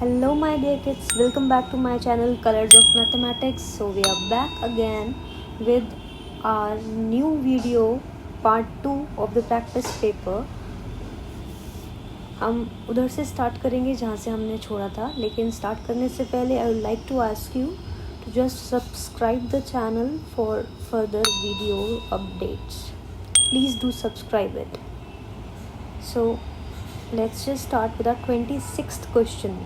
Hello my dear kids, welcome back to my channel Colors of Mathematics. So we are back again with our new video part 2 of the practice paper. हम उधर से start करेंगे जहाँ से हमने छोड़ा था, लेकिन स्टार्ट करने से पहले I would like to ask you to just subscribe the channel for further video updates. Please do subscribe it. So let's just start with our 26th question.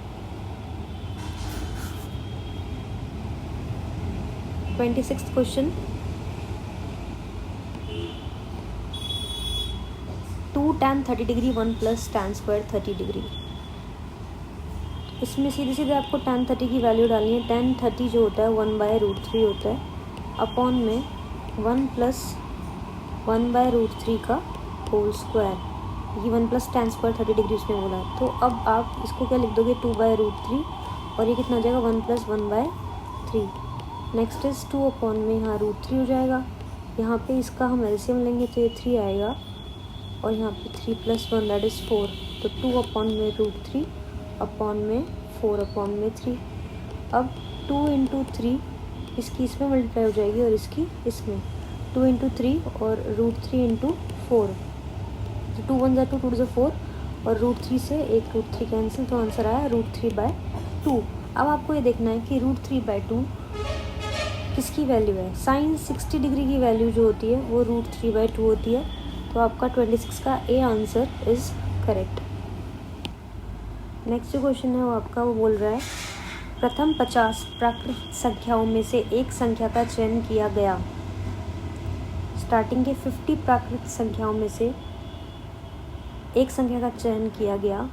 26th question. 2 tan 30 degree 1 plus tan square 30 degree. इसमें सीधे सीधे आपको tan 30 की value डालनी है. tan 30 जो होता है 1/√3 होता है अपॉन में 1 प्लस 1/√3 का होल स्क्वायर. ये 1 प्लस tan स्क्वायर 30 डिग्री उसने बोला है. तो अब आप इसको क्या लिख दोगे 2/√3 और ये कितना हो जाएगा 1 प्लस 1/3. नेक्स्ट इज़ 2 अपॉन में यहाँ √3 हो जाएगा. यहाँ पे इसका हम एलसीएम लेंगे तो ये 3 आएगा और यहाँ पे 3 + 1 दैट इज़ 4. तो 2 अपॉन में √3 अपॉन में 4 अपॉन में 3. अब 2 × 3 इसकी इसमें मल्टीप्लाई हो जाएगी और इसकी इसमें. 2 × 3 और √3 × 4. तो 2 × 1 = 2, 2 × 4 और √3 से एक √3 कैंसिल, तो आंसर आया √3/2. अब आपको ये देखना है कि √3/2 किसकी वैल्यू है. साइन 60 डिग्री की वैल्यू जो होती है वो √3/2 होती है. तो आपका 26 का A answer is correct. Next जो क्वेश्चन है वो आपका वो बोल रहा है प्रथम 50 प्राकृत संख्याओं में से एक संख्या का चयन किया गया. स्टार्टिंग के 50 प्राकृत संख्याओं में से एक संख्या का चयन किया गया.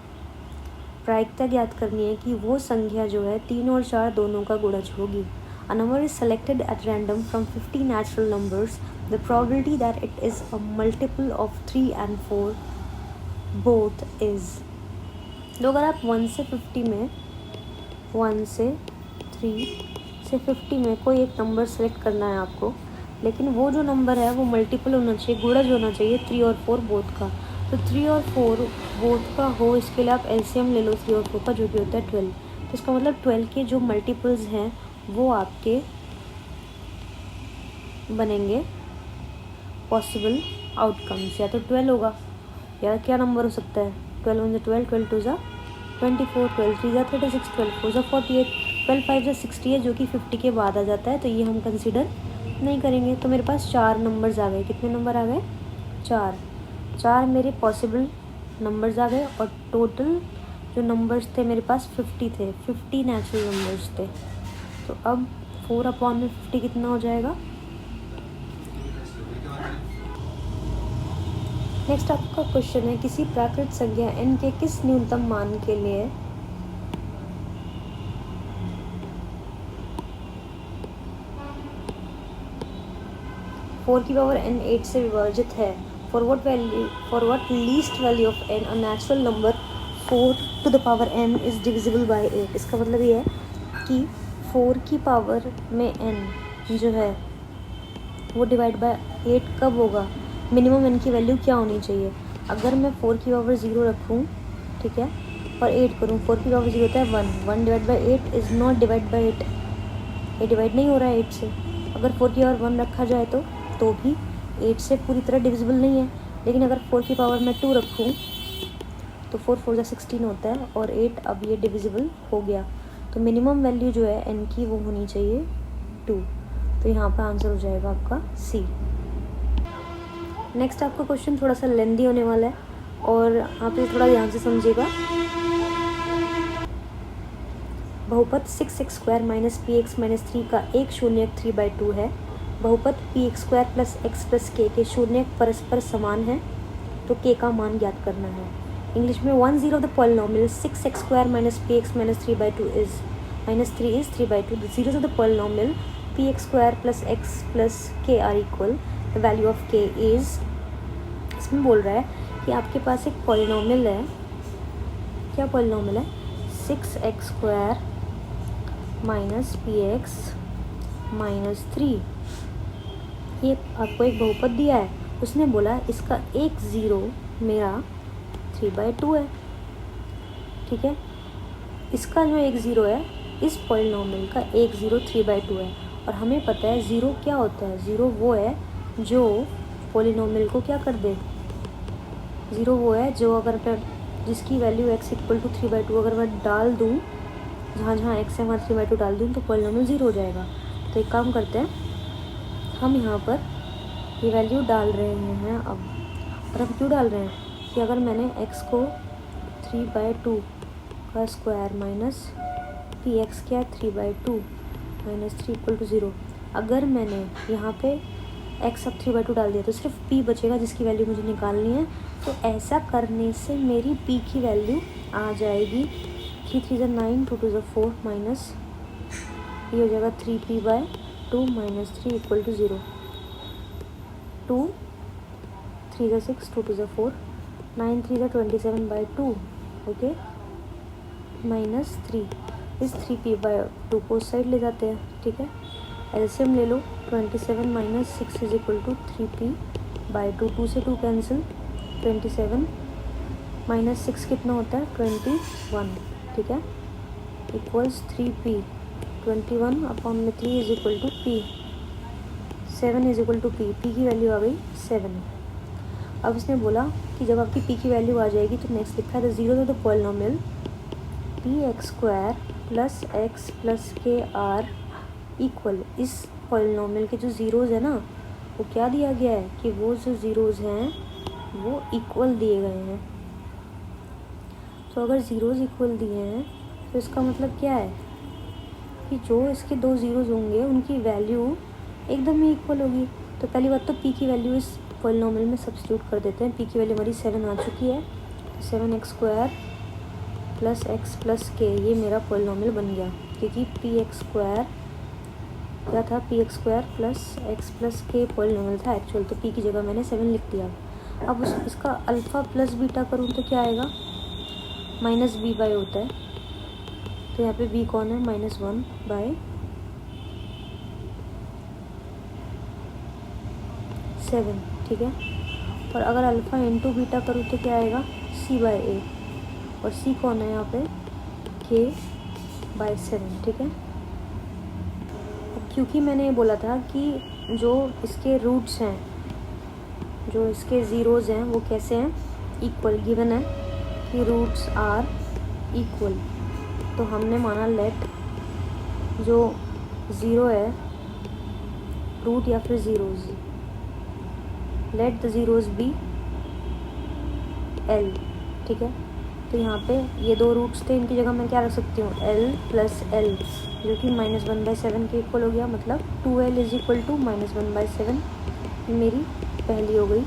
प्रायिकता ज्ञात करनी है कि वो संख्या जो है 3 और 4 दोनों का गुणज होगी. A number is selected at random from 50 natural numbers. The probability that it is a multiple of 3 and 4 both is. तो अगर आप 1 से 50 में 1 से 3 से 50 में कोई एक नंबर सेलेक्ट करना है आपको, लेकिन वो जो नंबर है वो मल्टीपल होना चाहिए, गुणज होना चाहिए 3 और 4 बोथ का. तो 3 और 4 बोथ का हो, इसके लिए आप एलसीएम ले लो 3 और 4 का, जो कि होता है 12. तो इसका मतलब 12 के जो मल्टीपल्स हैं वो आपके बनेंगे पॉसिबल आउटकम्स. या तो 12 होगा या क्या नंबर हो सकता है 12 × 12, 12 × 2 = 24, 12 × 3 = 36, 12 × 4 = 48, 12 × 5 = 60 है, जो कि 50 के बाद आ जाता है. तो ये हम कंसीडर नहीं करेंगे. तो मेरे पास 4 नंबर्स आ गए. कितने नंबर आ गए 4 मेरे पॉसिबल नंबर्स आ गए. और टोटल जो नंबर्स थे मेरे पास 50 थे. 50 नेचुरल नंबर्स थे. तो अब 4 अपॉन में 50 कितना हो जाएगा. नेक्स्ट आपका क्वेश्चन है किसी प्राकृत संख्या n के किस न्यूनतम मान के लिए n 8 से विभाजित है. For what least value of n a natural number 4n is divisible by 8. इसका मतलब ये है कि 4 की पावर में n जो है वो डिवाइड बाय 8 कब होगा. मिनिमम n की वैल्यू क्या होनी चाहिए. अगर मैं 4 की पावर 0 रखूँ, ठीक है, और 8 करूँ. 4 की पावर 0 होता है 1 divide by 8 is not divide by 8. ये डिवाइड नहीं हो रहा है 8 से. अगर 4 की पावर 1 रखा जाए तो भी 8 से पूरी तरह डिविजिबल नहीं है. लेकिन अगर 4 की पावर मैं 2 रखूँ तो 4 × 4 = 16 होता है और 8 अब ये डिविजिबल हो गया. तो मिनिमम वैल्यू जो है n की वो होनी चाहिए 2. तो यहाँ पर आंसर हो जाएगा आपका सी. नेक्स्ट आपका क्वेश्चन थोड़ा सा लेंदी होने वाला है और आप ये थोड़ा ध्यान से समझिएगा. बहुपद 6x² - px - 3 का एक शून्यक 3/2 है. बहुपद px² + x + k के शून्यक परस्पर समान है. तो k का मान ज्ञात करना है. इंग्लिश में 1/0 of the polynomial 6x² - px - 3/2 is -3 is 3/2. The zeros of the polynomial px² + x + k are equal. The value of k is. इसमें बोल रहा है कि आपके पास एक पॉलिनोमियल है. क्या पॉलिनोमियल है 6x² - px - 3. ये आपको एक बहुपद दिया है. उसने बोला इसका एक ज़ीरो मेरा 3/2 है. ठीक है, इसका जो एक ज़ीरो है इस पॉलिनॉमियल का एक ज़ीरो 3/2 है, और हमें पता है ज़ीरो क्या होता है, ज़ीरो वो है जो पॉलिनॉमियल को क्या कर दे, ज़ीरो वो है जो अगर मैं जिसकी वैल्यू x इक्वल टू 3/2 अगर मैं डाल दूँ, जहाँ जहाँ x है वहाँ 3/2 डाल दूँ तो पॉलिनॉमियल ज़ीरो हो जाएगा। तो एक काम करते हैं, हम यहाँ पर ये वैल्यू डाल रहे हैं अब, और हम क्यों डाल रहे हैं कि अगर मैंने x को 3/2 का स्क्वायर माइनस पी एक्स क्या 3/2 माइनस 3 इक्वल टू 0, अगर मैंने यहाँ पे x अब 3/2 डाल दिया तो सिर्फ p बचेगा जिसकी वैल्यू मुझे निकालनी है। तो ऐसा करने से मेरी p की वैल्यू आ जाएगी 3 3 9 2 2 4 माइनस ये हो जाएगा 3p/2 minus 3 equal to 0, 2 3 6 2 2 4 9 3 27/2 okay minus 3, इस 3p/2 को उस साइड ले जाते हैं, ठीक है। एलसीएम ले लो, 27 minus 6 is equal to 3p/2, 2 से 2 कैंसिल, 27 माइनस 6 कितना होता है 21, ठीक है, इक्वल्स 3p, 21 अपॉन में 3 is equal to p, 7 is equal to p की वैल्यू आ गई 7। अब इसने बोला कि जब आपकी p की वैल्यू आ जाएगी तो नेक्स्ट लिखा है the zero to the polynomial px² plus x plus k are equal, इस पॉलिनॉमियल के जो ज़ीरोज़ है ना वो क्या दिया गया है कि वो जो ज़ीरोज़ हैं वो इक्वल दिए गए हैं। तो अगर ज़ीरोज़ इक्वल दिए हैं तो इसका मतलब क्या है कि जो इसके दो ज़ीरोज़ होंगे उनकी वैल्यू एकदम ही इक्वल होगी। तो पहली बात तो p की वैल्यू इस पॉलिनॉमियल में सब्स्टिट्यूट कर देते हैं। p की वैल्यू हमारी 7 आ चुकी है, 7x² प्लस x प्लस के, ये मेरा पॉलिनॉमियल बन गया क्योंकि px² क्या था, px² प्लस x प्लस के पॉलिनॉमियल था एक्चुअल, तो p की जगह मैंने 7 लिख दिया। अब इसका अल्फ़ा प्लस बीटा करूँ तो क्या आएगा, माइनस b/, होता है, तो यहाँ पे b कौन है -1/7, ठीक है। और अगर अल्फ़ा इंटू बीटा करूँ तो क्या आएगा c/a, और c कौन है यहाँ पे k/7, ठीक है। अब क्योंकि मैंने ये बोला था कि जो इसके रूट्स हैं, जो इसके ज़ीरोज़ हैं वो कैसे हैं, इक्वल, गिवन है कि रूट्स आर इक्वल, तो हमने माना लेट जो ज़ीरो है रूट या फिर zeros, let the zeros be l, ठीक है। तो यहाँ पे ये दो रूट्स थे, इनकी जगह मैं क्या रख सकती हूँ l प्लस एल, जो कि -1/7 के इक्वल हो गया, मतलब 2l इज इक्वल टू -1/7, ये मेरी पहली हो गई।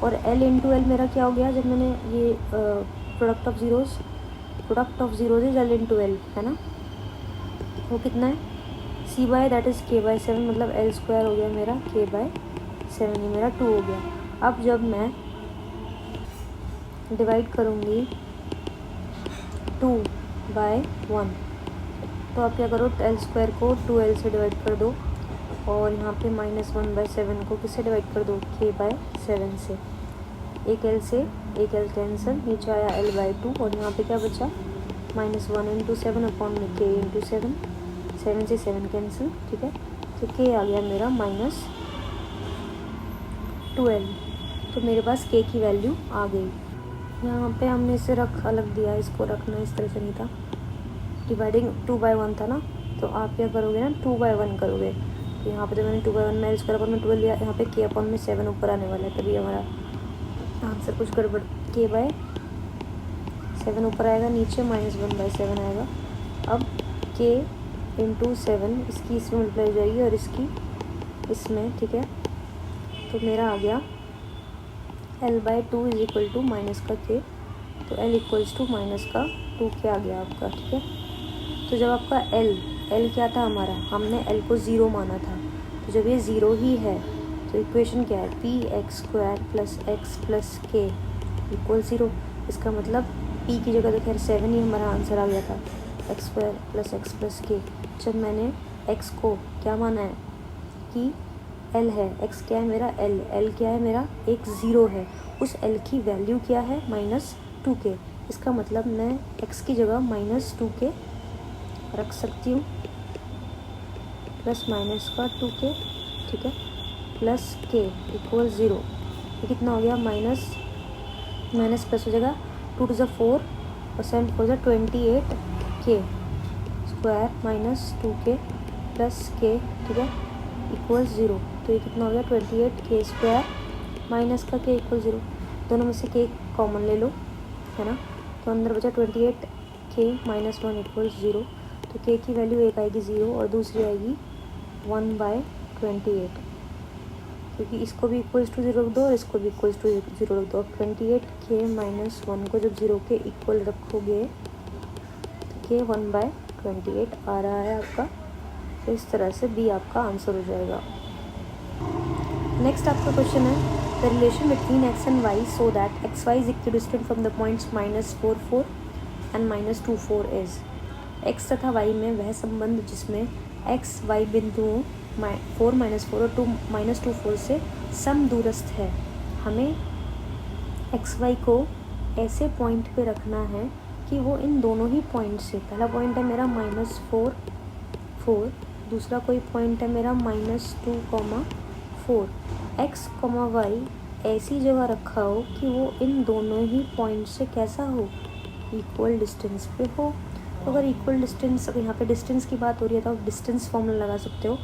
और l इंटू एल मेरा क्या हो गया, जब मैंने ये product of zeros is l into L, है ना, वो कितना है c/ दैट इज़ k/7, मतलब l² हो गया मेरा k/7, ये मेरा 2 हो गया। अब जब मैं डिवाइड करूँगी 2/1, तो आप क्या करो, l² को 2l से डिवाइड कर दो, और यहाँ पे -1/7 को किससे डिवाइड कर दो, k/7 से, एक l से एक l कैंसिल, नीचे आया l/2, और यहाँ पे क्या बचा -1 इंटू 7 अपॉन में k इंटू 7, 7 से 7 कैंसिल, ठीक है। तो k आ गया मेरा -12, तो मेरे पास k की वैल्यू आ गई। यहाँ पे हमने इसे अलग दिया, इसको रखना इस तरह से नहीं था, डिवाइडिंग 2/1 था ना, तो आप क्या करोगे ना 2/1 करोगे, तो यहाँ पे तो मैंने 2/1 में l² अपॉन में 12 लिया, यहाँ पे k अपॉन में 7 ऊपर आने वाला है, तभी हमारा आंसर कुछ गड़बड़, k/7 ऊपर आएगा, नीचे -1/7 आएगा। अब k इंटू 7 इसकी इसमें मल्टीप्लाई हो जाएगी और इसकी इसमें, ठीक है। तो मेरा आ गया l/2 is equal to minus का k, तो l इक्वल्स टू माइनस का 2k आ गया आपका, ठीक है। तो जब आपका l क्या था हमारा, हमने l को 0 माना था, तो जब ये 0 ही है तो इक्वेशन क्या है, px² plus x plus k equal 0। इसका मतलब p की जगह तो खैर 7 ही हमारा आंसर आ गया था, x² plus x plus k। जब मैंने x को क्या माना है कि l है, x क्या है मेरा l क्या है मेरा एक 0 है, उस l की वैल्यू क्या है -2k, इसका मतलब मैं x की जगह -2k रख सकती हूँ, प्लस माइनस का 2k, ठीक है, प्लस k इक्वल 0। ये कितना हो गया, माइनस माइनस प्लस हो जाएगा, 2 to 4 और 7 4 28k square minus 2k plus k, ठीक है, इक्वल 0। तो ये कितना हो गया, 28k स्क्वायर माइनस का k इक्वल 0। दोनों में से k कॉमन ले लो, है ना, तो अंदर बचा 28k माइनस 1 इक्वल 0। तो k की वैल्यू एक आएगी 0 और दूसरी आएगी 1/28, क्योंकि इसको भी इक्वल्स टू 0 रख दो और इसको भी इक्वल्स टू 0 रख दो। अब 28k माइनस 1 को जब 0 के इक्वल रखोगे तो k 1/28 आ रहा है आपका। तो इस तरह से बी आपका आंसर हो जाएगा। नेक्स्ट आपका क्वेश्चन है the relation between x and y so that X Y is equidistant from the points -4 and -2 is. x तथा y में वह संबंध जिसमें x y बिंदुओं 4 और 2 से सम दूरस्थ है। हमें एक्स वाई को ऐसे पॉइंट पे रखना है कि वो इन दोनों ही पॉइंट से, पहला पॉइंट है मेरा -4, दूसरा कोई पॉइंट है मेरा -2, 4। एक्स कॉमा वाई ऐसी जगह रखा हो कि वो इन दोनों ही पॉइंट से कैसा हो, इक्वल डिस्टेंस पे हो। तो अगर इक्वल डिस्टेंस, अगर यहाँ पे डिस्टेंस की बात हो रही है तो आप डिस्टेंस फॉर्मूला लगा सकते हो।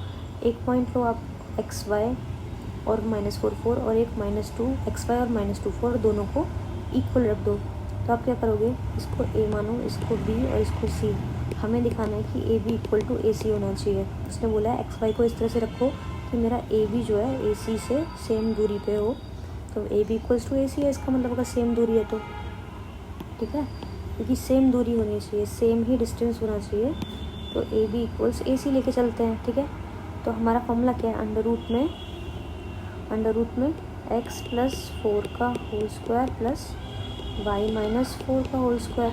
एक पॉइंट लो आप एक्स वाई और -4 और एक -2 एक्स वाई और -2 दोनों को इक्वल रख दो। तो आप क्या करोगे, इसको ए मानो, इसको बी और इसको सी। हमें दिखाना है कि ए बी इक्वल टू ए सी होना चाहिए। उसने बोला है एक्स वाई को इस तरह से रखो कि मेरा ए बी जो है ए सी से सेम दूरी पे हो। तो ए बी इक्वल्स टू ए सी है, इसका मतलब अगर सेम दूरी है तो ठीक है, क्योंकि सेम दूरी होनी चाहिए, सेम ही डिस्टेंस होना चाहिए। तो ए बी इक्वल्स ए सी लेके चलते हैं, ठीक है। तो हमारा फॉर्मूला क्या है, अंडर रूट में x प्लस 4 का whole square plus y minus 4 का होल स्क्वायर।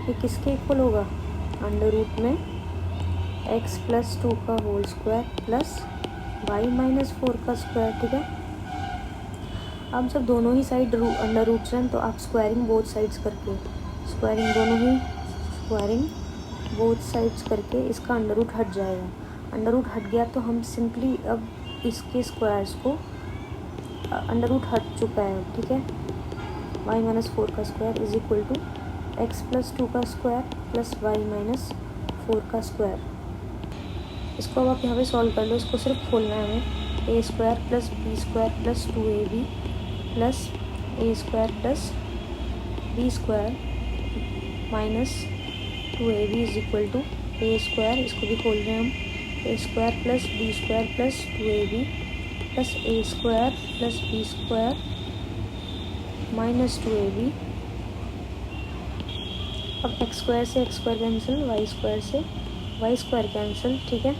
ये किसके इक्वल होगा, अंडर रूट में x प्लस 2 का whole square plus y minus 4 का स्क्वायर, ठीक है। अब जब दोनों ही साइड अंडर रूट्स हैं तो आप स्क्वायरिंग बोथ साइड्स करके, स्क्वायरिंग बोथ साइड्स करके इसका अंडर रूट हट जाएगा। अंडर रूट हट गया तो हम सिंपली अब इसके स्क्वायर्स को, अंडर रूट हट चुका है, ठीक है। y माइनस 4 का square is equal to X plus 2 का स्क्वायर प्लस y माइनस 4 का स्क्वायर। इसको अब आप यहाँ पे सॉल्व कर लो। इसको सिर्फ खोलना है हमें, a square plus b square plus 2ab plus a square plus b square minus 2ab is equal to a square, इसको भी खोल रहे हैं हम, a square plus b square plus 2ab plus a square plus b square minus 2ab। अब x square से x square cancel, y square से y square cancel, ठीक है।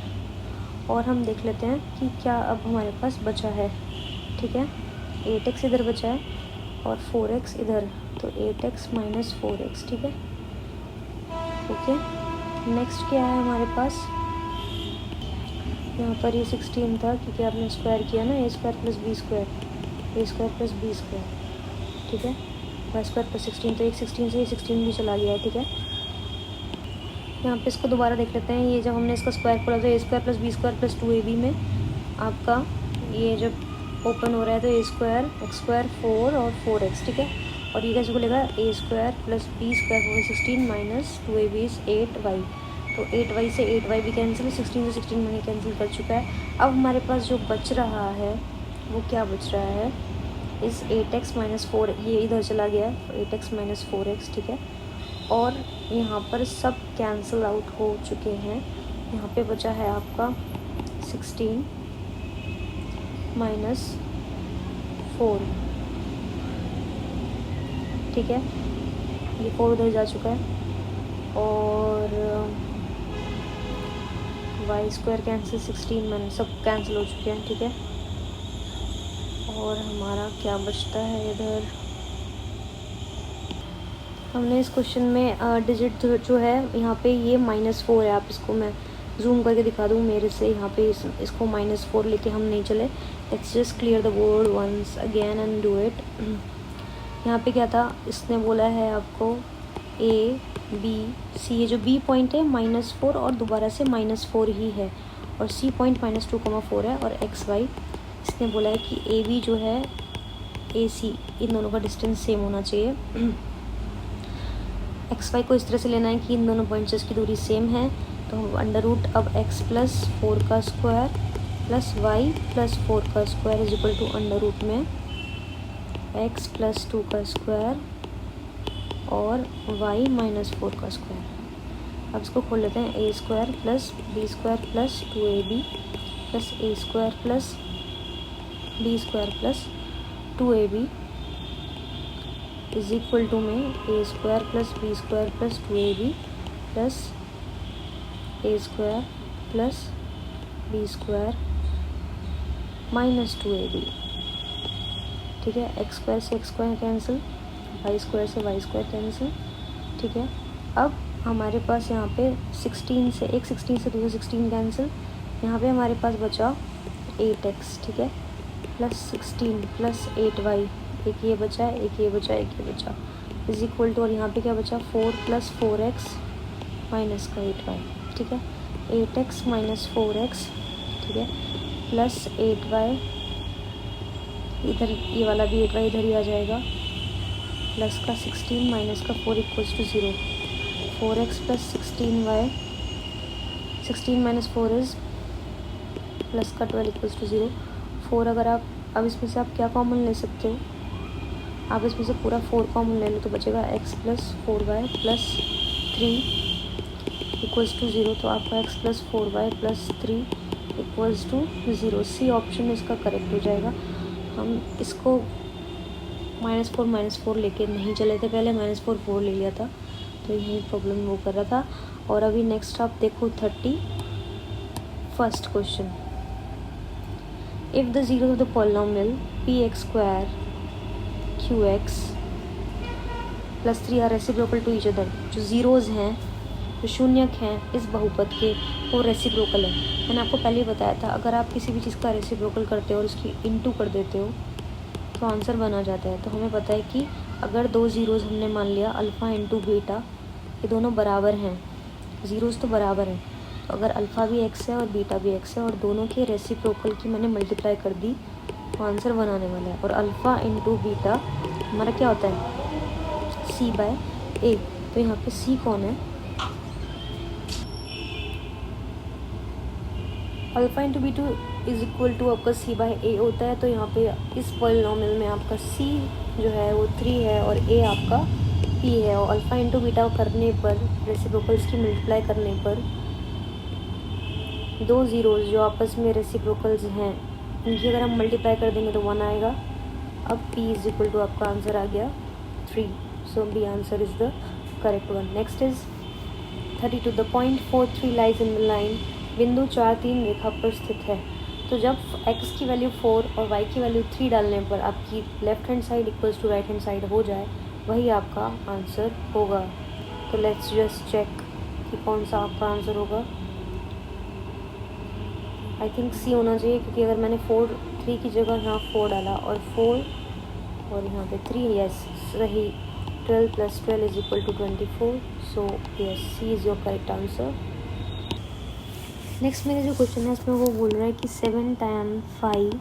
और हम देख लेते हैं कि क्या अब हमारे पास बचा है, ठीक है। 8x इधर बचा है और 4x इधर, तो 8x माइनस 4x, ठीक है, ओके। नेक्स्ट क्या है हमारे पास, यहाँ पर ये 16 था क्योंकि आपने स्क्वायर किया ना, ए स्क्वायर प्लस बी स्क्वायर, ए स्क्वायर प्लस बी स्क्वायर, ठीक है, वाई स्क्वायर प्लस 16, तो एक 16 से ये 16 भी चला गया है, ठीक है। यहाँ पे इसको दोबारा देख लेते हैं। ये जब हमने इसका स्क्वायर खोला तो a square plus b square plus 2ab में आपका ये जब ओपन हो रहा है तो ए स्क्वायर एक्स स्क्वायर 4 और 4x, ठीक है। और ये कैसे खुलेगा, a square plus b square 16 minus 2ab is 8y, तो 8y से 8y भी कैंसिल, 16 से 16 मैंने कैंसिल कर चुका है। अब हमारे पास जो बच रहा है वो क्या बच रहा है, इस 8x माइनस 4, ये इधर चला गया है 8x माइनस 4x, ठीक है। और यहाँ पर सब कैंसिल आउट हो चुके हैं। यहाँ पे बचा है आपका 16 माइनस 4, ठीक है, ये 4 उधर जा चुका है और वाई स्क्वायर कैंसिल, 16 माइनस सब कैंसिल हो चुके हैं, ठीक है। और हमारा क्या बचता है इधर, हमने इस क्वेश्चन में डिजिट जो है यहाँ पे ये -4 है। आप इसको मैं जूम करके दिखा दूँ मेरे से, यहाँ पे इसको -4 लेके हम नहीं चले। Let's just clear the board once again and do it. यहाँ पे क्या था, इसने बोला है आपको ए बी सी, ये जो बी पॉइंट है -4 और दोबारा से -4 ही है, और सी पॉइंट -2,4 है, और एक्स वाई इसने बोला है कि ए बी जो है ए सी इन दोनों का डिस्टेंस सेम होना चाहिए। एक्स वाई को इस तरह से लेना है कि इन दोनों पॉइंट्स की दूरी सेम है, तो अंडर रूट अब x + 4 का स्क्वायर प्लस y + 4 का square is equal to under root में x + 2 का स्क्वायर और y - 4 का स्क्वायर। अब इसको खोल लेते हैं, a² + b² + 2ab + a² + b² + 2ab is equal to में a² + b² + 2ab + a² + b² - 2ab। ठीक है, x² से x² कैंसिल, y² से y² कैंसिल। ठीक है, अब हमारे पास यहाँ पे 16 से एक 16 से दूसरा 16 कैंसिल, यहाँ पे हमारे पास बचा 8x। ठीक है, +16 + 8y, एक ये बचा, एक ये बचा, एक ये बचा, इज इक्वल टू, और यहाँ पे क्या बचा 4 + 4x माइनस का 8y। ठीक है, 8x - 4x, ठीक है, प्लस 8y, इधर ये वाला भी 8y इधर ही आ जाएगा, प्लस का 16 माइनस का 4 = 0, 4x + 16y, 16 - 4 इज़ प्लस का 12 = 0। 4 अगर आप, अब इसमें से आप क्या कॉमन ले सकते हो, आप इसमें से पूरा 4 कॉमन ले लो तो बचेगा x + 4y + 3 = 0, तो आपका x + 4y + 3 = 0। सी ऑप्शन इसका करेक्ट हो जाएगा। हम इसको -4 लेके नहीं चले थे, पहले -4 ले लिया था, तो यही प्रॉब्लम वो कर रहा था। और अभी नेक्स्ट आप देखो 31st question, if the zero of the polynomial px² qx + 3 are reciprocal to each other, जो ज़ीरोज़ हैं, जो शून्यक हैं इस बहुपद के, वो रेसिप्रोकल है। मैंने आपको पहले ही बताया था, अगर आप किसी भी चीज़ का रेसिप्रोकल करते हो और उसकी इनटू कर देते हो तो आंसर बना जाता है। तो हमें पता है कि अगर दो ज़ीरोज़ हमने मान लिया अल्फ़ा × बीटा, ये दोनों बराबर हैं, ज़ीरोज़ तो बराबर हैं, तो अगर अल्फ़ा भी x है और बीटा भी x है और दोनों के रेसिप्रोकल की मैंने मल्टीप्लाई कर दी तो आंसर बनाने वाला है। और अल्फ़ा × बीटा हमारा क्या होता है, c/a, तो यहाँ पे c कौन है, alpha × beta is equal to आपका c/a होता है। तो यहाँ पे इस पॉलिनोमियल में आपका c जो है वो 3 है और a आपका p है, और अल्फ़ा × बीटा करने पर, रेसिप्रोकल्स की मल्टीप्लाई करने पर, दो ज़ीरोज़ जो आपस में रेसिप्रोकल्स हैं उनकी अगर हम मल्टीप्लाई कर देंगे तो 1 आएगा। अब p इज इक्वल टू आपका आंसर आ गया 3, so b answer is the correct one. Next is 32, the point 4, 3 lies in the line, बिंदु 4, 3 रेखा पर स्थित है। तो जब x की वैल्यू 4 और y की वैल्यू 3 डालने पर आपकी left hand side equals to right hand side हो जाए, वही आपका आंसर होगा। तो लेट्स जस्ट चेक कि कौन सा आपका आंसर होगा। आई थिंक सी होना चाहिए, क्योंकि अगर मैंने 3 की जगह यहाँ 4 डाला और 4 और यहाँ पे 3, यस सही, 12 + 12 = 24, so yes C is your correct answer. Next मेरे जो क्वेश्चन है इसमें वो बोल रहा है कि 7 tan phi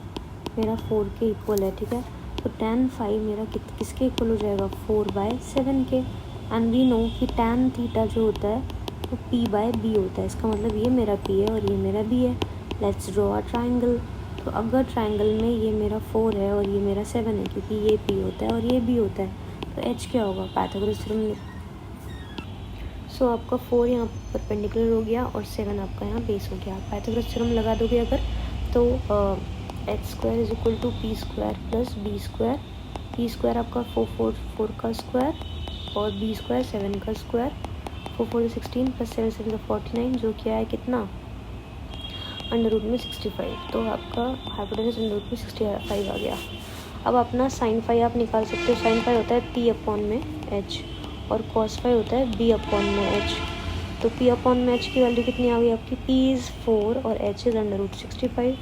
मेरा 4 के इक्वल है। ठीक है, तो tan phi मेरा किसके इक्वल हो जाएगा, 4/7 के। एंड वी नो कि tan थीटा जो होता है वो p/b होता है, इसका मतलब ये मेरा p है और ये मेरा b है। Let's draw a triangle. तो अगर ट्राइंगल में ये मेरा 4 है और ये मेरा 7 है, क्योंकि ये p होता है और ये b होता है, तो h क्या होगा, पाइथागोरस थ्योरम। सो आपका 4 यहाँ परपेंडिकुलर हो गया और 7 आपका यहाँ बेस हो गया। पाइथागोरस थ्योरम लगा दोगे अगर, तो h² is equal to p² + b², p² आपका 4 का स्क्वायर और b² 7 का स्क्वायर, 4 × 16 + 7 × 49, जो क्या है कितना, √65। तो आपका हाइपोटेनस √65 आ गया। अब अपना sin phi आप निकाल सकते हो। sin phi होता है p/h और cos phi होता है b/h। तो p/h की वैल्यू कितनी आ गई आपकी, p इज़ 4 और h इज़ √65,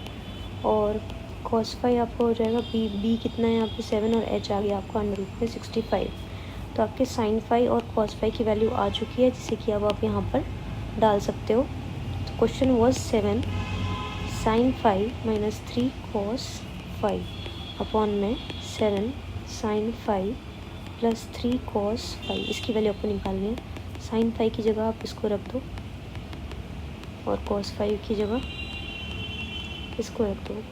और cos phi आपका हो जाएगा b कितना है यहाँ पे 7 और h आ गया आपका √65। तो आपके साइन फाई और कॉस फाई की वैल्यू आ चुकी है, जिसे कि अब आप यहाँ पर डाल सकते हो। तो question was 7 sine phi minus 3 cos phi upon में 7 sine phi plus 3 cos phi. इसकी वैल्यू आपको निकालनी है। साइन फाई की जगह आप इसको रख दो और कॉस फाई की जगह इसको रख दो।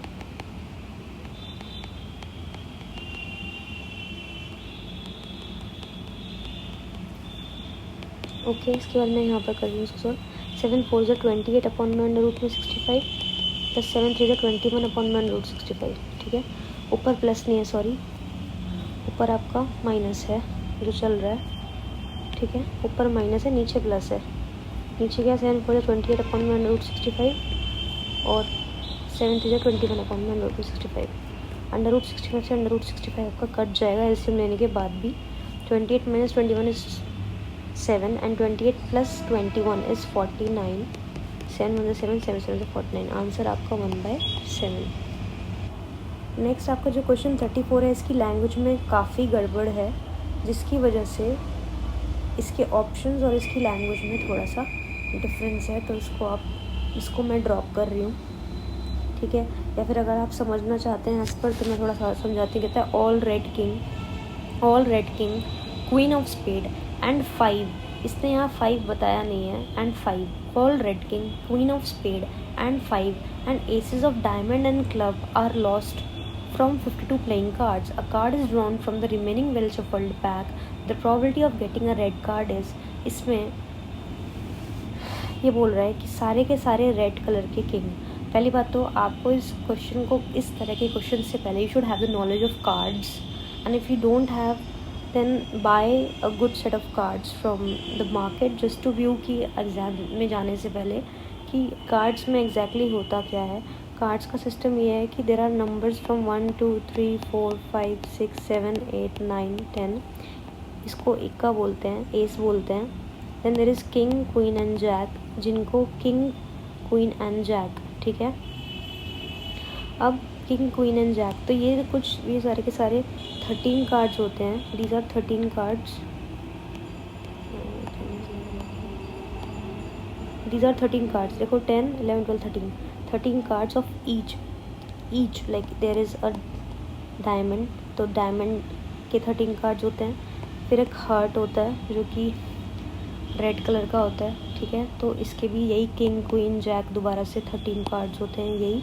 ओके, इसके बाद मैं यहाँ पर कर रही हूँ इसको सॉल्व। 7 4 ज़ा 28 अपॉन में अंडर रूट में 65 प्लस 7 3 ज़ा 21 अपॉन में अंडर रूट 65। ठीक है, ऊपर प्लस नहीं है, सॉरी, ऊपर आपका माइनस है जो चल रहा है। ठीक है, ऊपर माइनस है, नीचे प्लस है। नीचे क्या, 7 4 ज़ा 28 अपॉन में अंडर रूट 65 और 7 3 ज़ा 21 अपॉन में अंडर रूट 65। अंडर रूट 65 से अंडर रूट 65 आपका कट जाएगा एलसीएम लेने के बाद भी। 28 minus 21 is 7 and 28 plus 21 is 49. 7 1 7 7 7 49। Answer आपका 1/7। नेक्स्ट आपका जो क्वेश्चन 34 है, इसकी लैंग्वेज में काफ़ी गड़बड़ है, जिसकी वजह से इसके ऑप्शंस और इसकी लैंग्वेज में थोड़ा सा डिफरेंस है। तो इसको मैं ड्रॉप कर रही हूँ। ठीक है, या फिर अगर आप समझना चाहते हैं एज पर, तो मैं थोड़ा सा समझाती हूँ। कहता है all red king queen of spade and 5, इसने यहाँ 5 बताया नहीं है, and 5 all red king queen of spade and 5 and aces of diamond and club are lost from 52 playing cards. A card is drawn from the remaining well shuffled pack. The probability of getting a red card is. इसमें ये बोल रहा है कि सारे के सारे red colour के किंग। पहली बात तो आपको इस क्वेश्चन को, इस तरह के क्वेश्चन से पहले you should have the knowledge of cards, and if you don't have then buy a good set of cards from the market just to view कि एग्ज़ाम में जाने से पहले कि कार्ड्स में एग्जैक्टली होता क्या है। कार्ड्स का सिस्टम ये है कि देर आर नंबर्स फ्रॉम 1 2 3 4 5 6 7 8 9 10। इसको इक्का बोलते हैं, एस बोलते हैं। Then there is king queen and jack, जिनको किंग क्वीन एंड जैक। ठीक है, अब किंग क्वीन एंड जैक, तो ये सारे के सारे 13 कार्ड्स होते हैं। These are 13 cards, these are 13 cards. देखो 10 11 12 13 cards of each like there is a diamond, तो डायमंड के 13 कार्ड्स होते हैं। फिर एक हार्ट होता है जो कि रेड कलर का होता है। ठीक है, तो इसके भी यही किंग क्वीन जैक दोबारा से 13 कार्ड्स होते हैं यही।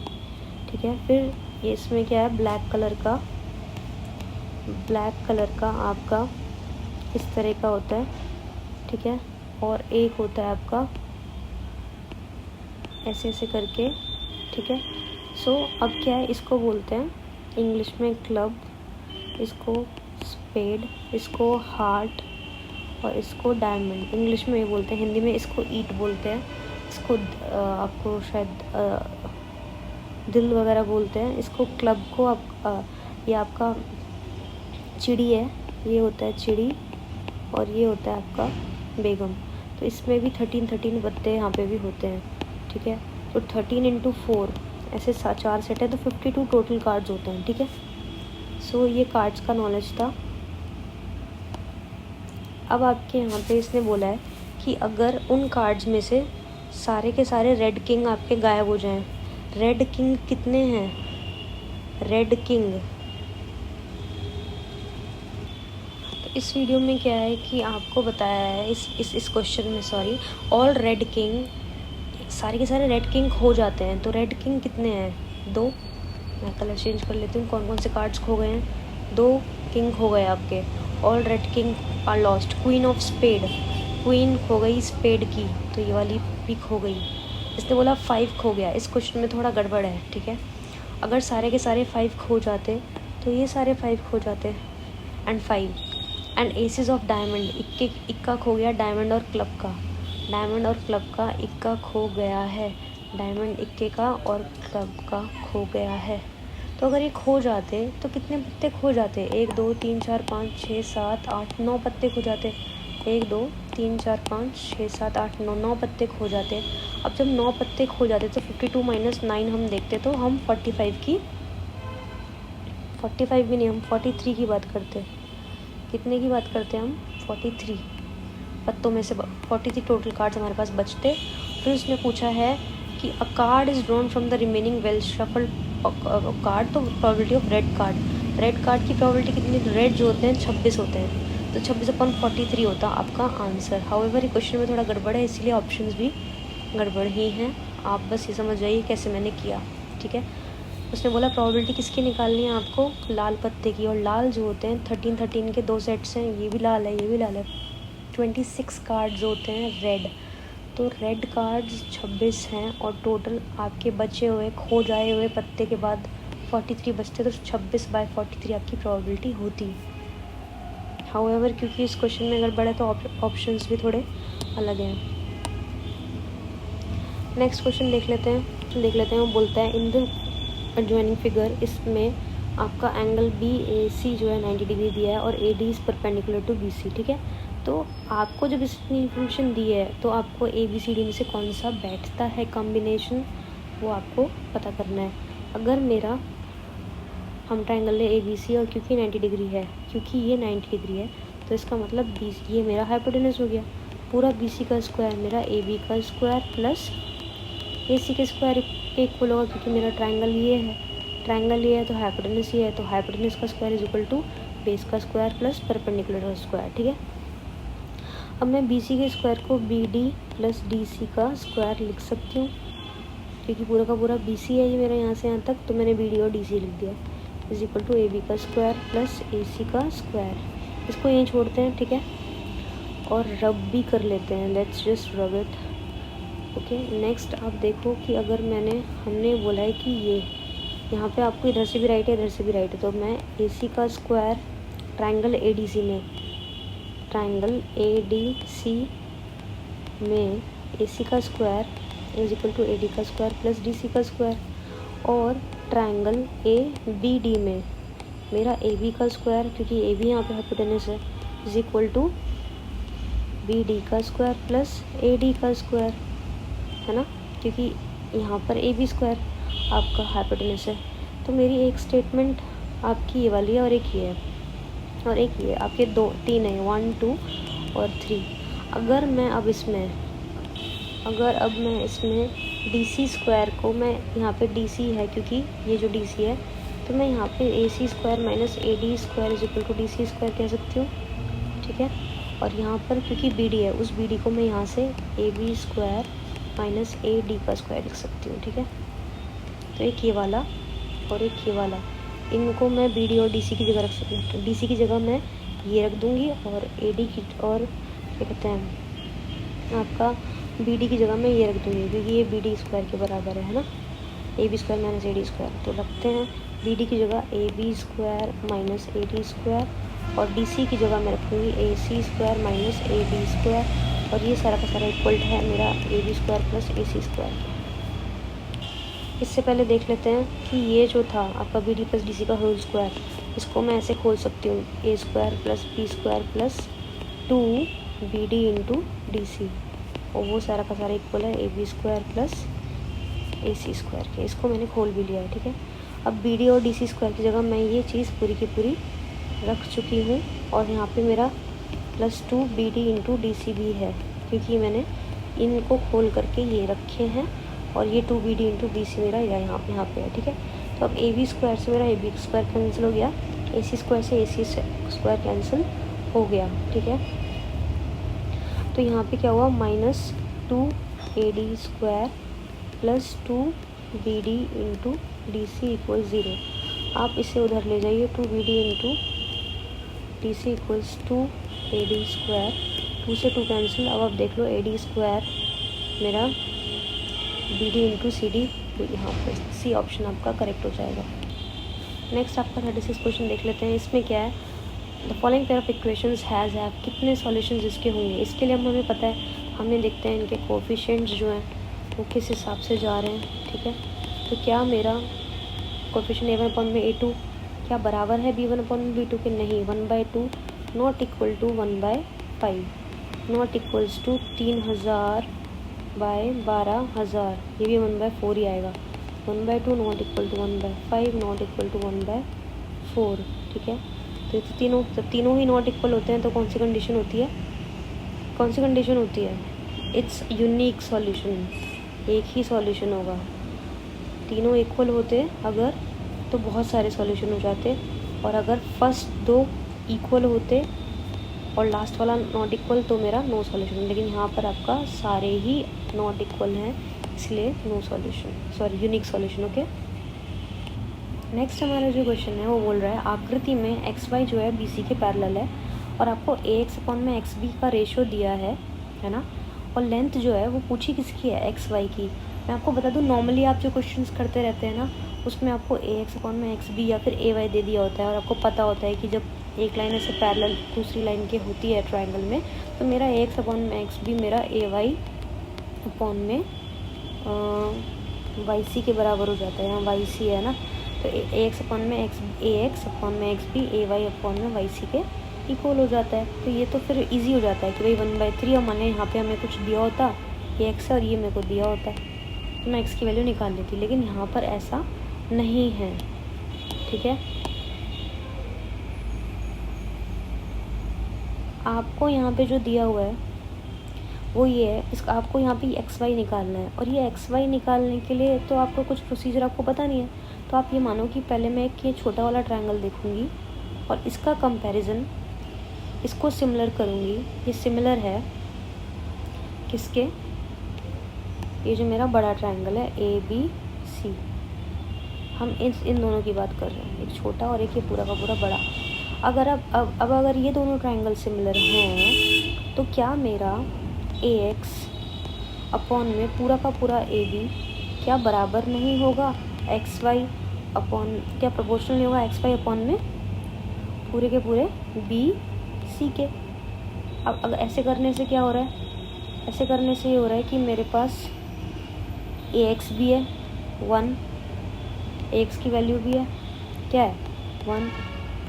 ठीक है, फिर ये इसमें क्या है, ब्लैक कलर का आपका इस तरह का होता है। ठीक है, और एक होता है आपका ऐसे ऐसे करके। ठीक है, सो अब क्या है, इसको बोलते हैं इंग्लिश में क्लब, इसको स्पेड, इसको हार्ट और इसको डायमंड। इंग्लिश में ये बोलते हैं, हिंदी में इसको ईट बोलते हैं, इसको आपको शायद दिल वगैरह बोलते हैं। इसको क्लब को आप ये आपका चिड़ी है, ये होता है चिड़ी, और ये होता है आपका बेगम। तो इसमें भी 13 पत्ते यहाँ पे भी होते हैं। ठीक है, तो 13 × 4 ऐसे 4 सेट है, तो 52 टोटल कार्ड्स होते हैं। ठीक है, सो ये कार्ड्स का नॉलेज था। अब आपके यहाँ पे इसने बोला है कि अगर उन कार्ड्स में से सारे के सारे रेड किंग आपके गायब हो जाएं। रेड किंग कितने हैं, रेड किंग, तो इस वीडियो में क्या है कि आपको बताया है इस क्वेश्चन में, सॉरी, ऑल रेड किंग, सारे के सारे रेड किंग खो जाते हैं। तो रेड किंग कितने हैं, 2। मैं कलर चेंज कर लेती हूँ, कौन कौन से कार्ड्स खो गए हैं, 2 किंग खो गए आपके। All red king are lost. Queen of spade, queen खो गई स्पेड की, तो ये वाली भी खो गई। इसने बोला 5 खो गया, इस क्वेश्चन में थोड़ा गड़बड़ है। ठीक है, अगर सारे के सारे 5 खो जाते तो ये सारे 5 खो जाते, and 5 and aces of diamond, इक्का खो गया डायमंड और क्लब का, डायमंड और क्लब का इक्का खो गया है, डायमंड इक्के का और क्लब का खो गया है। तो अगर ये खो जाते तो कितने पत्ते खो जाते, 1 2 3 4 5 6 7 8 9 पत्ते खो जाते। 1 2 3 4 5 6 7 8 9 पत्ते खो जाते। अब जब 9 पत्ते खो जाते तो 52 - 9 हम देखते तो हम 45 भी नहीं, हम 43 की बात करते। कितने की बात करते हैं हम, 43 पत्तों में से 43 टोटल कार्ड्स हमारे पास बचते। फिर उसने पूछा है कि अ card is drawn from the remaining well shuffled card, तो प्रोबेबिलिटी ऑफ रेड कार्ड की प्रोबेबिलिटी कितनी, रेड जो होते हैं 26 होते हैं, तो 26/43 होता आपका आंसर। हाउएवर ये क्वेश्चन में थोड़ा गड़बड़ है, इसलिए ऑप्शंस भी गड़बड़ ही हैं। आप बस ये समझ जाइए कैसे मैंने किया, ठीक है। उसने बोला प्रोबेबिलिटी किसकी निकालनी है आपको, लाल पत्ते की, और लाल जो होते हैं 13 के 2 सेट्स हैं, ये भी लाल है ये भी लाल है। 26 कार्ड्स होते हैं रेड, तो रेड कार्ड्स 26 हैं, और टोटल आपके बचे हुए खो जाए हुए पत्ते के बाद 43 बचते, तो 26/43 आपकी प्रोबेबिलिटी होती। हाउएवर क्योंकि इस क्वेश्चन में गड़बड़ है तो ऑप्शंस भी थोड़े अलग हैं। नेक्स्ट क्वेश्चन देख लेते हैं। वो बोलता है इन द एडजॉइनिंग फिगर, इसमें आपका एंगल BAC जो है 90 डिग्री दिया है और AD is perpendicular to BC, ठीक है। तो आपको जब इतनी इन्फॉर्मेशन दी है तो आपको ABCD में से कौन सा बैठता है कॉम्बिनेशन, वो आपको पता करना है। अगर मेरा हम ट्रायंगल ले ABC और क्योंकि 90 डिग्री है, क्योंकि ये 90 डिग्री है, तो इसका मतलब BC ये मेरा हाइपोटेनस हो गया, पूरा BC का स्क्वायर मेरा AB का स्क्वायर प्लस AC के स्क्वायर के इक्वल होगा, क्योंकि मेरा ट्रायंगल ये है तो हाइपोटेनस ये है, तो हाइपोटेनस का square is equal to base का स्क्वायर प्लस परपेंडिकुलर का स्क्वायर, ठीक है। अब मैं BC के स्क्वायर को BD प्लस DC का स्क्वायर लिख सकती हूँ, क्योंकि पूरा का पूरा BC है ये मेरा यहाँ से यहाँ तक, तो मैंने BD और DC लिख दिया, इज इक्वल टू AB का स्क्वायर प्लस AC का स्क्वायर। इसको यहीं छोड़ते हैं, ठीक है, और रब भी कर लेते हैं, let's just rub it. Okay, next आप देखो कि अगर हमने बोला है कि ये यहाँ पे आपको इधर से भी राइट है इधर से भी राइट है, तो मैं AC का स्क्वायर ट्रायंगल ADC में AC का square is equal to AD का स्क्वायर प्लस DC का स्क्वायर, और ट्रायंगल ABD में मेरा AB का स्क्वायर, क्योंकि AB यहाँ पे हाइपोटेनस है, इज इक्वल टू BD का स्क्वायर प्लस AD का स्क्वायर, है ना, क्योंकि यहाँ पर AB स्क्वायर आपका हाइपोटेनस है। तो मेरी एक स्टेटमेंट आपकी ये वाली है और एक ये है और एक ये, आपके 3 है, 1 2 और 3। अगर अब मैं इसमें DC स्क्वायर को, मैं यहाँ पे DC है क्योंकि ये जो DC है, तो मैं यहाँ पे AC square minus AD square is equal to DC square कह सकती हूँ, ठीक है। और यहाँ पर क्योंकि BD है, उस BD को मैं यहाँ से AB स्क्वायर माइनस AD का स्क्वायर लिख सकती हूँ, ठीक है। तो एक ये वाला और एक ये वाला, इनको मैं BD और DC की जगह रख सकती हूँ। DC की जगह मैं ये रख दूँगी और AD की, और क्या कहते हैं आपका BD की जगह मैं ये रख दूँगी, क्योंकि ये BD स्क्वायर के बराबर है ना, AB square minus AD square. तो रखते हैं BD की जगह AB square minus AD square, और DC की जगह मैं रखूँगी AC square minus AD square, और ये सारा का सारा इक्वल है मेरा AB square plus AC square. इससे पहले देख लेते हैं कि ये जो था आपका BD प्लस DC का होल स्क्वायर, इसको मैं ऐसे खोल सकती हूँ, A square plus B square plus 2BD into DC, और वो सारा का सारा इक्वल है AB square plus AC square के। इसको मैंने खोल भी लिया है, ठीक है। अब BD और DC स्क्वायर की जगह मैं ये चीज़ पूरी की पूरी रख चुकी हूँ, और यहाँ पे मेरा प्लस 2BD इंटू DC भी है, क्योंकि मैंने इनको खोल करके ये रखे हैं, और ये 2BD इंटू DC मेरा यहाँ पे है, ठीक है। तो अब AB स्क्वायर से मेरा AB स्क्वायर कैंसिल हो गया, AC स्क्वायर से AC स्क्वायर कैंसिल हो गया, ठीक है। तो यहाँ पे क्या हुआ, minus 2AD square plus 2BD into DC equal 0। आप इसे उधर ले जाइए, 2BD into DC equals 2AD square, 2 से 2 कैंसिल। अब आप देख लो AD स्क्वायर मेरा BD इंटू CD, यहाँ पर C ऑप्शन आपका करेक्ट हो जाएगा। नेक्स्ट आपका 36 क्वेश्चन देख लेते हैं। इसमें क्या है, the following pair of equations has कितने सॉल्यूशंस इसके होंगे। इसके लिए हमें पता है, हमें देखते हैं इनके कोफिशिएंट्स जो हैं वो किस हिसाब से जा रहे हैं, ठीक है। तो क्या मेरा कोफिशिएंट A1/A2 क्या बराबर है B1/B2 के, नहीं, 1/2 not equal to 1/5, not equals to 3000/12000, ये भी 1/4 ही आएगा। 1/2 not equal to 1/5 not equal to 1/4, ठीक है। तो जब तीनों ही नॉट इक्वल होते हैं तो कौन सी कंडीशन होती है? इट्स यूनिक सॉल्यूशन, एक ही सॉल्यूशन होगा। तीनों इक्वल होते अगर तो बहुत सारे सॉल्यूशन हो जाते, और अगर फर्स्ट दो इक्वल होते और लास्ट वाला नॉट इक्वल तो मेरा नो सॉल्यूशन। लेकिन यहाँ पर आपका सारे ही नॉट इक्वल हैं, इसलिए no solution, unique solution. Okay, next हमारा जो क्वेश्चन है वो बोल रहा है आकृति में एक्स वाई जो है बी सी के पैरेलल है और आपको ए एक्स अपॉन में एक्स बी का रेशो दिया है ना, और लेंथ जो है वो पूछी किसकी है? एक्स वाई की। मैं आपको बता दूं, नॉर्मली आप जो क्वेश्चंस करते रहते हैं ना, उसमें आपको ए एक्स अपॉन में एक्स बी या फिर ए वाई दे दिया होता है, और आपको पता होता है कि जब एक लाइन ऐसे पैरेलल दूसरी लाइन के होती है ट्राइंगल में, तो मेरा ए एक्स अपॉन में एक्स बी मेरा ए वाई अपॉन में वाई सी के बराबर हो जाता है। यहाँ वाई सी है ना, तो ए एक्स अपॉन में एक्स बी ए वाई अपॉन में वाई सी के इक्वल हो जाता है। तो ये तो फिर इजी हो जाता है कि भाई 1/3, और मैंने यहाँ पे हमें कुछ दिया होता, ये एक्स है और ये मेरे को दिया होता है, तो मैं एक्स की वैल्यू निकाल लेती। लेकिन यहाँ पर ऐसा नहीं है, ठीक है। आपको यहाँ पे जो दिया हुआ है वो ये है, इसका आपको यहाँ पे एक्स वाई निकालना है, और ये एक्स वाई निकालने के लिए तो आपको कुछ प्रोसीजर आपको पता नहीं है। तो आप ये मानो कि पहले मैं एक ये छोटा वाला ट्रायंगल देखूँगी और इसका कंपैरिजन इसको सिमिलर करूँगी। ये सिमिलर है किसके? ये जो मेरा बड़ा ट्रायंगल है ए बी सी, हम इन दोनों की बात कर रहे हैं, एक छोटा और एक ये पूरा का पूरा बड़ा। अगर अब अगर ये दोनों ट्रायंगल सिमिलर हैं तो क्या मेरा ए एक्स अपॉन में पूरा का पूरा ए बी क्या बराबर नहीं होगा एक्स वाई अपॉन, क्या प्रोपोर्शनल नहीं होगा एक्स वाई अपॉन में पूरे के पूरे बी सी के? अब अगर ऐसे करने से क्या हो रहा है? ऐसे करने से ये हो रहा है कि मेरे पास ए एक्स भी है 1, ए एक्स की वैल्यू भी है क्या है 1,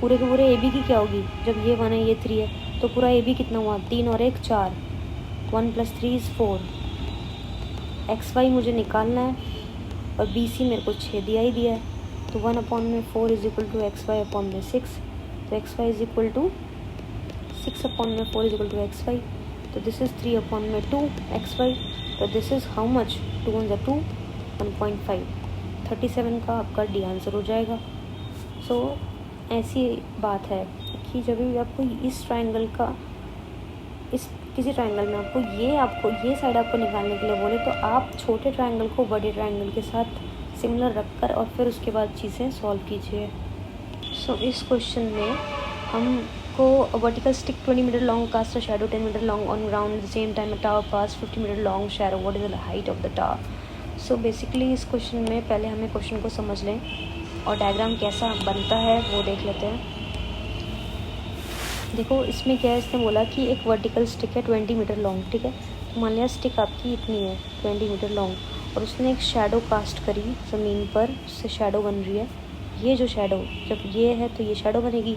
पूरे के पूरे ए बी की क्या होगी? जब ये 1 है ये 3 है तो पूरा ए बी कितना हुआ? 3 और 1 4, 1 + 3 = 4। एक्स वाई मुझे निकालना है और बी सी मेरे को 6 दिया ही दिया है, तो 1/4 = एक्स वाई अपॉन में 6, तो एक्स वाई = 6/4 = एक्स वाई, तो दिस इज़ 3/2 एक्स वाई, तो दिस इज़ हाउ मच? 2 × 2 1.5, 37 का आपका डी आंसर हो जाएगा। सो ऐसी बात है कि जब भी आपको इस ट्रायंगल का किसी ट्रायंगल में आपको ये साइड आपको निकालने के लिए बोले, तो आप छोटे ट्रायंगल को बड़े ट्रायंगल के साथ सिमिलर रखकर और फिर उसके बाद चीज़ें सॉल्व कीजिए। सो इस क्वेश्चन में हमको vertical stick 20 metre long cast a shadow 10 metre long on ground, at the same time a tower cast 50 metre long shadow, what is the height of the tower? So basically इस question में पहले हमें question को समझ लें और diagram कैसा बनता है वो देख लेते हैं। देखो इसमें क्या है, इसने बोला कि एक वर्टिकल स्टिक है 20 मीटर लॉन्ग, ठीक है। तो मान लिया स्टिक आपकी इतनी है 20 मीटर लॉन्ग, और उसने एक शैडो कास्ट करी ज़मीन पर, उससे शैडो बन रही है। ये जो शैडो जब ये है तो ये शैडो बनेगी।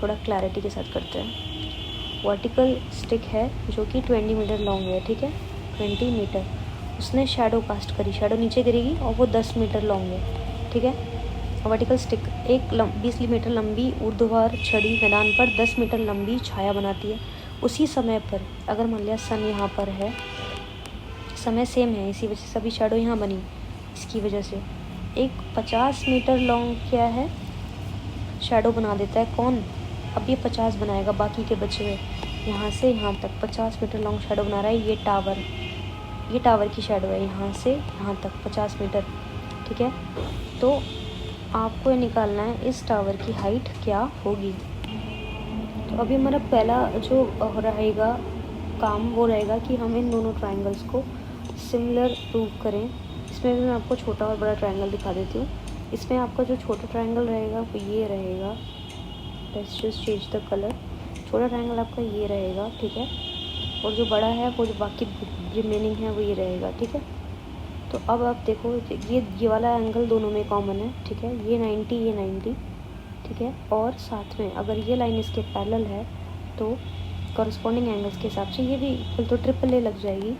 थोड़ा क्लैरिटी के साथ करते हैं। वर्टिकल स्टिक है जो कि 20 मीटर लॉन्ग है, ठीक है, 20 मीटर। उसने शैडो कास्ट करी, शैडो नीचे गिरेगी और वो 10 मीटर लॉन्ग है, ठीक है। वर्टिकल स्टिक एक 20 मीटर लंबी ऊर्ध्वाधर छड़ी मैदान पर 10 मीटर लंबी छाया बनाती है। उसी समय पर अगर मान लिया सन यहाँ पर है, समय सेम है, इसी वजह से अभी शैडो यहाँ बनी, इसकी वजह से एक 50 मीटर लॉन्ग क्या है शैडो बना देता है। कौन? अब ये 50 बनाएगा, बाकी के बचे हुए यहाँ से यहाँ तक 50 मीटर लॉन्ग शैडो बना रहा है। ये टावर की शैडो है यहाँ से यहाँ तक 50 मीटर, ठीक है। तो आपको ये निकालना है इस टावर की हाइट क्या होगी। तो अभी हमारा पहला जो रहेगा काम वो रहेगा कि हम इन दोनों ट्रायंगल्स को सिमिलर प्रूव करें। इसमें भी मैं आपको छोटा और बड़ा ट्रायंगल दिखा देती हूँ। इसमें आपका जो छोटा ट्रायंगल रहेगा वो ये रहेगा, let's just change the colour. छोटा ट्रायंगल आपका ये रहेगा, ठीक है, और जो बड़ा है वो जो बाकी रिमेनिंग है वो ये रहेगा, ठीक है। तो अब आप देखो ये वाला एंगल दोनों में कॉमन है, ठीक है, ये 90, ठीक है। और साथ में अगर ये लाइन इसके पैरेलल है तो कॉरस्पॉन्डिंग एंगल्स के हिसाब से ये भी इक्वल तो ट्रिपल ए लग जाएगी।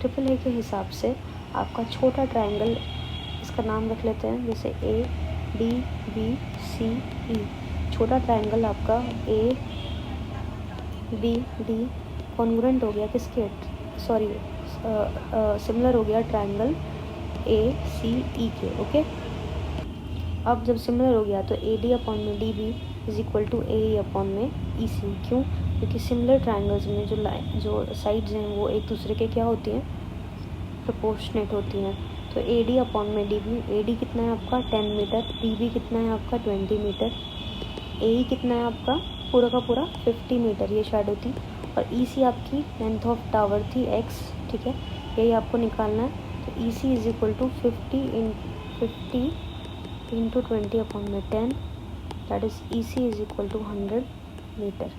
ट्रिपल ए के हिसाब से आपका छोटा ट्रायंगल, इसका नाम रख लेते हैं जैसे ए बी बी सी ई। छोटा ट्राइंगल आपका ए बी डी कॉन्ग्रुएंट हो गया किसके, सॉरी सिमिलर हो गया ट्राइंगल ए सी ई के। ओके, अब जब सिमिलर हो गया तो ए डी अपॉन में D B is equal to A E upon में ई सी। क्यों? क्योंकि सिमिलर ट्राइंगल्स में जो साइड्स हैं वो एक दूसरे के क्या होती हैं, प्रोपोर्शनेट होती हैं। तो ए डी अपॉन में डी बी, ए डी कितना है आपका 10 मीटर, डी बी कितना है आपका 20 मीटर, ए ई कितना है आपका पूरा का पूरा 50 मीटर ये शैडो थी, और ई सी आपकी लेंथ ऑफ टावर थी एक्स। ठीक है, यही आपको निकालना है। तो E C is equal to 50 into 20 upon में 10, that is E C is equal to 100 metre.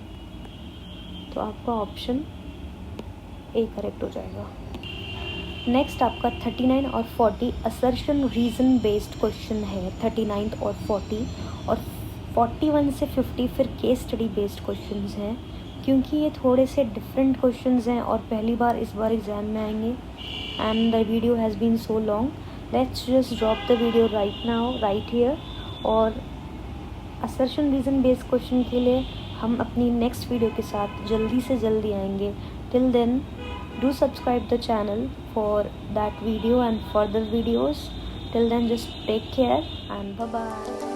तो आपका ऑप्शन ए करेक्ट हो जाएगा। नेक्स्ट आपका 39 और 40 असर्शन रीज़न बेस्ड क्वेश्चन है। 39 और 40 और 41 से 50 फिर केस स्टडी बेस्ड क्वेश्चंस हैं, क्योंकि ये थोड़े से डिफरेंट क्वेश्चंस हैं और पहली बार इस बार एग्ज़ाम में आएंगे। And the video has been so long, let's just drop the video right now right here. और असर्शन रीज़न बेस्ड क्वेश्चन के लिए हम अपनी नेक्स्ट वीडियो के साथ जल्दी से जल्दी आएंगे। Till then do subscribe the channel for that video and further videos. Till then, just take care and bye bye.